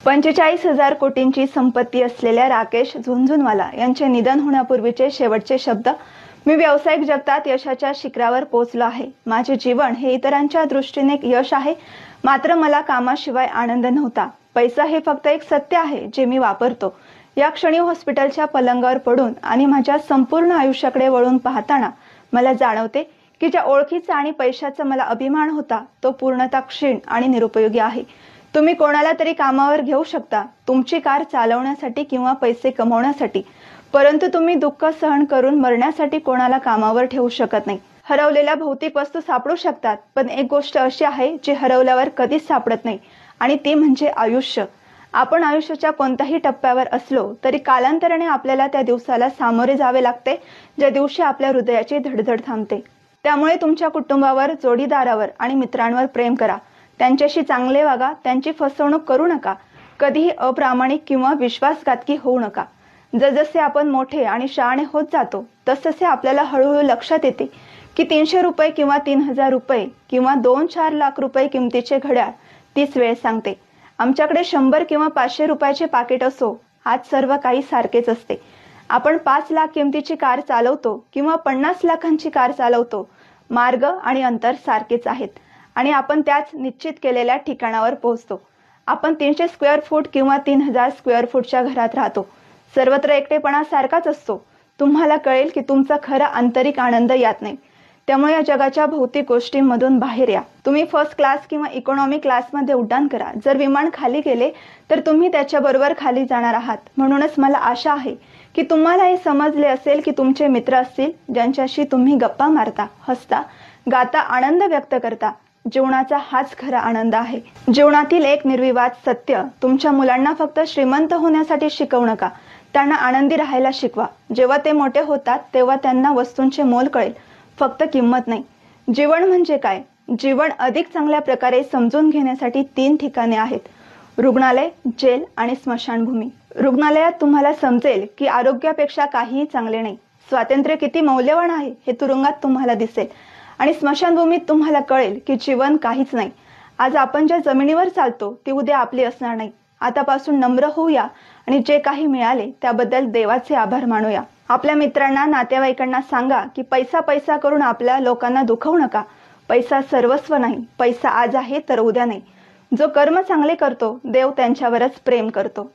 45,000 कोटींची संपत्ती असलेल्या राकेश झुनझुनवाला यांचे निधन होण्यापूर्वीचे शेवटचे शब्द. मी व्यावसायिक जगतात यशाच्या शिखरावर पोहोचलो आहे. माझे जीवन हे इतरांच्या दृष्टीने यश आहे, मात्र मला कामाशिवाय आनंद नव्हता. पैसा हे फक्त एक सत्य आहे जे मी वापरतो. या क्षणी हॉस्पिटलच्या पलंगावर पडून आणि माझ्या संपूर्ण आयुष्याकडे वळून पाहताना मला जाणवते की ज्या ओळखीचा आणि पैशाचा मला अभिमान होता तो पूर्णतः क्षीण आणि निरुपयोगी आहे. तुम्ही कोणाला तरी कामावर घेऊ शकता, तुमची कार चालवण्यासाठी किंवा पैसे कमवण्यासाठी, परंतु तुम्ही दुःख सहन करून मरण्यासाठी कोणाला कामावर ठेवू शकत नाही. हरवलेल्या भौतिक वस्तू सापडू शकतात, पण एक गोष्ट अशी आहे जी हरवल्यावर कधीच सापडत नाही, आणि ती म्हणजे आयुष्य. आपण आयुष्याच्या कोणत्याही टप्प्यावर असलो तरी कालांतराने आपल्याला त्या दिवसाला सामोरे जावे लागते ज्या दिवशी आपल्या हृदयाची धडधड थांबते. त्यामुळे तुमच्या कुटुंबावर, जोडीदारावर आणि मित्रांवर प्रेम करा. त्यांच्याशी चांगले वागा, त्यांची फसवणूक करू नका. कधीही अप्रामाणिक किंवा विश्वासघातकी होऊ नका. जसजसे आपण मोठे आणि शहाणे होत जातो तसतसे आपल्याला हळूहळू लक्षात येते की 300 रुपये किंवा 3,000 रुपये किंवा 2-4 लाख रुपये किमतीचे घड्याळ तीच वेळ सांगते. आमच्याकडे 100 किंवा 500 रुपयाचे पाकिट असो, आज सर्व काही सारखेच असते. आपण 5 लाख किमतीची कार चालवतो किंवा 50 लाखांची कार चालवतो, मार्ग आणि अंतर सारखेच आहेत आणि आपण त्याच निश्चित केलेल्या ठिकाणावर पोहोचतो. आपण 300 स्क्वेअर फूट किंवा 3,000 स्क्वेअर फूटच्या घरात राहतो. सर्वत्र एकटेपणा सारखाच असतो. तुम्हाला कळेल की तुमचा खरा आंतरिक आनंद यात नाही. त्यामुळे या जगाच्या भौतिक गोष्टींमधून बाहेर या. तुम्ही फर्स्ट क्लास किंवा इकॉनॉमी क्लासमध्ये उड्डाण करा. जर विमान खाली गेले तर तुम्ही त्याच्याबरोबर खाली जाणार आहात. म्हणूनच मला आशा आहे की तुम्हाला हे समजले असेल की तुमचे मित्र असतील ज्यांच्याशी तुम्ही गप्पा मारता, हसता, गाता, आनंद व्यक्त करता. जीवनाचा हाच खरा आनंद आहे. जीवनातील एक निर्विवाद सत्य, तुमच्या मुलांना फक्त श्रीमंत होण्यासाठी शिकवू नका, त्यांना आनंदी राहायला शिकवा. जेव्हा ते मोठे होतात तेव्हा त्यांना वस्तूंचे मोल कळेल, फक्त किंमत नाही. जीवन म्हणजे काय? जीवन अधिक चांगल्या प्रकारे समजून घेण्यासाठी 3 ठिकाणे आहेत: रुग्णालय, जेल आणि स्मशानभूमी. रुग्णालयात तुम्हाला समजेल की आरोग्यापेक्षा काहीही चांगले नाही. स्वातंत्र्य किती मौल्यवान आहे हे तुरुंगात तुम्हाला दिसेल. आणि स्मशानभूमीत तुम्हाला कळेल की जीवन काहीच नाही. आज आपण ज्या जमिनीवर चालतो ती उद्या आपली असणार नाही. आतापासून नम्र होऊया आणि जे काही मिळाले त्याबद्दल देवाचे आभार मानूया. आपल्या मित्रांना, नातेवाईकांना सांगा की पैसा पैसा करून आपल्या लोकांना दुखवू नका. पैसा सर्वस्व नाही. पैसा आज आहे तर उद्या नाही. जो कर्म चांगले करतो देव त्यांच्यावरच प्रेम करतो.